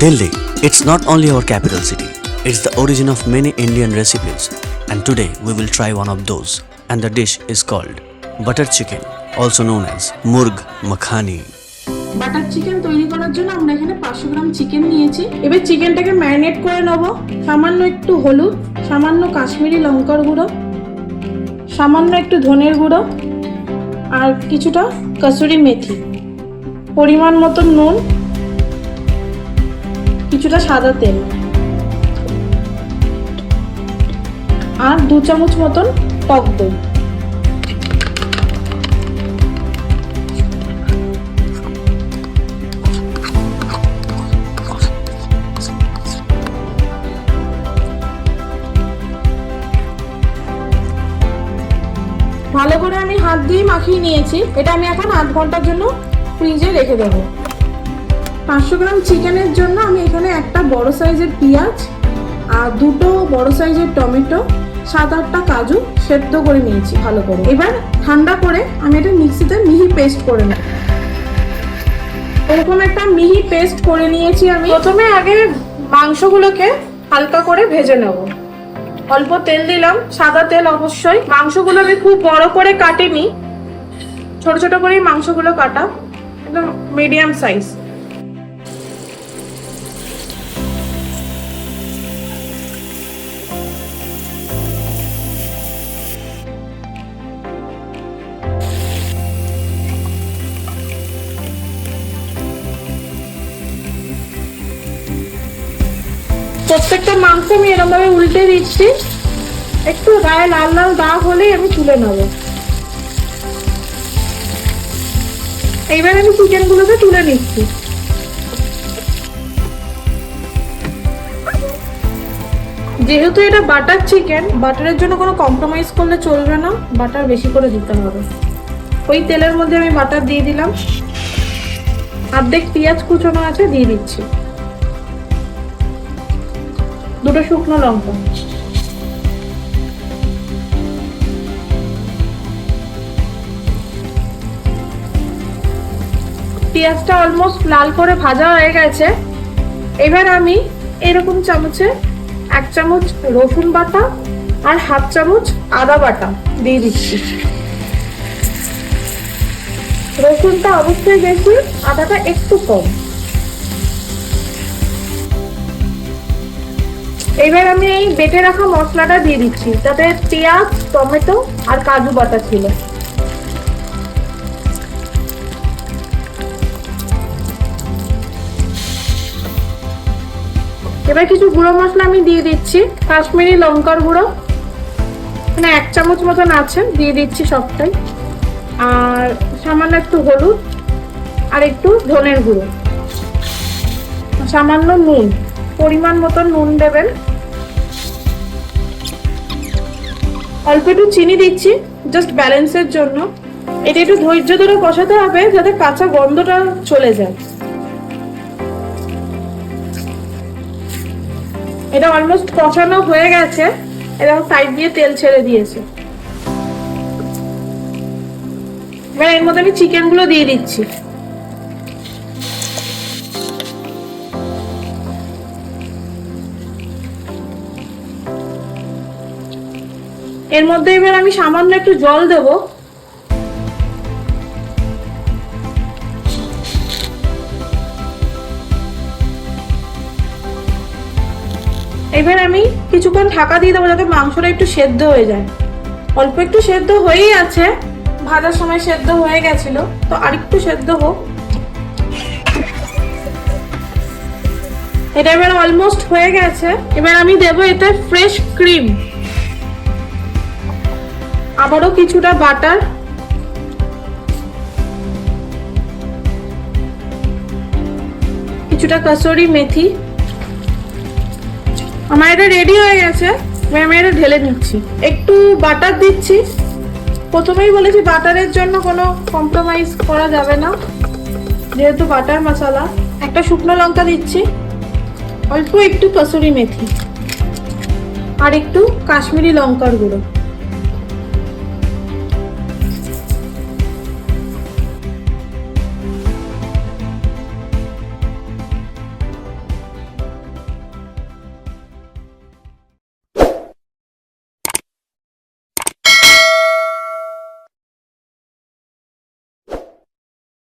Delhi, it's not only our capital city, it's the origin of many Indian recipes. And today we will try one of those. And the dish is called butter chicken, also known as murg makhani. Butter chicken তৈরি করার জন্য আমরা এখানে 500 gram chicken নিয়েছি। এবার চিকেনটাকে marinate করে নেব। সামান্য একটু হলুদ, সামান্য কাশ্মীরি লঙ্কার গুঁড়ো, সামান্য একটু ধনের গুঁড়ো আর কিছুটা কসুরি মেথি, পরিমাণ মতো নুন, কিছুটা সাদা তেল আর 2 চামচ মতন টক দই। ভালো করে আমি হাত দিয়ে মাখিয়ে নিয়েছি। এটা আমি এখন 8 ঘন্টার জন্য ফ্রিজে রেখে দেব। 500 গ্রাম চিকেনের জন্য আমি এখানে একটা বড় সাইজের পেঁয়াজ আর 2টো বড় সাইজের টমেটো, 7-8টা কাজু সেদ্ধ করে নিয়েছি ভালো করে। এবার ঠান্ডা করে আমি এটা মিক্সিতে মিহি পেস্ট করে নেব। এরকম একটা মিহি পেস্ট করে নিয়েছি আমি। প্রথমে আগে মাংসগুলোকে হালকা করে ভেজে নেব। অল্প তেল দিলাম, সাদা তেল অবশ্যই। মাংসগুলো আমি খুব বড় করে কাটিনি, ছোট ছোট করেই মাংসগুলো কাটা, একদম মিডিয়াম সাইজ। প্রত্যেকটা মাংস আমি এরকম ভাবে উল্টে দিচ্ছি। একটু গায়ে লাল লাল দাগ হলেই আমি তুলে নেব। এইবার আমি চিকেন গুলোকে তুলে নিচ্ছি। যেহেতু এটা বাটার চিকেন, বাটারের জন্য কোনো কম্প্রোমাইজ করলে চলবে না, বাটার বেশি করে দিতে হবে। ওই তেলের মধ্যে আমি বাটার দিয়ে দিলাম। অর্ধেক পেঁয়াজ কুচনো আছে, দিয়ে দিচ্ছি। 2টো শুকনো লঙ্কা, পেঁয়াজটা অলমোস্ট লাল করে ভাজা হয়ে গেছে। এবার আমি এরকম চামচে 1 চামচ রসুন বাটা আর 1/2 চামচ আদা বাটা দিয়ে দিচ্ছি। রসুনটা অবশ্যই বেশি, আদাটা একটু কম। এবার আমি এই বেটে রাখা মশলাটা দিয়ে দিচ্ছি, তাতে পেঁয়াজ, টমেটো আর কাজু বাটা ছিল। এবার কিছু গুঁড়ো মশলা আমি দিয়ে দিচ্ছি। কাশ্মীরি লঙ্কার গুঁড়ো মানে 1 চামচ মতন আছে, দিয়ে দিচ্ছি সবটাই। আর সামান্য একটু হলুদ আর একটু ধনের গুঁড়ো, সামান্য নুন, পরিমাণ মতো নুন দেবেন। অল্প একটু চিনি দিচ্ছি জাস্ট ব্যালেন্সের জন্য। এটা একটু ধৈর্য ধরে কষাতে হবে যাতে কাঁচা গন্ধটা চলে যায়। এটা অলমোস্ট কষানো হয়ে গেছে। এটা সাইড দিয়ে তেল ছেড়ে দিয়েছে। এবার এর মধ্যে আমি চিকেন গুলো দিয়ে দিচ্ছি। এর মধ্যে এবার আমি সামান্য একটু জল দেব। এবার আমি কিছুক্ষণ ঢাকা দিয়ে দেবো যাতে মাংসটা একটু সেদ্ধ হয়ে যায়। অল্প একটু সেদ্ধ হয়েই আছে, ভাজার সময় সেদ্ধ হয়ে গেছিল, তো আরেকটু সেদ্ধ হোক। এটা এবার অলমোস্ট হয়ে গেছে। এবার আমি দেবো এতে ফ্রেশ ক্রিম, আবারও কিছুটা বাটার, কিছুটা কসুরি মেথি। আমার এটা রেডি হয়ে গেছে। আমি এটা ঢেলে নিচ্ছি। একটু বাটার দিচ্ছি। প্রথমেই বলেছি বাটারের জন্য কোনো কম্প্রোমাইজ করা যাবে না, যেহেতু বাটার মশলা। একটা শুকনো লঙ্কা দিচ্ছি, অল্প একটু কসুরি মেথি আর একটু কাশ্মীরি লঙ্কার গুঁড়ো।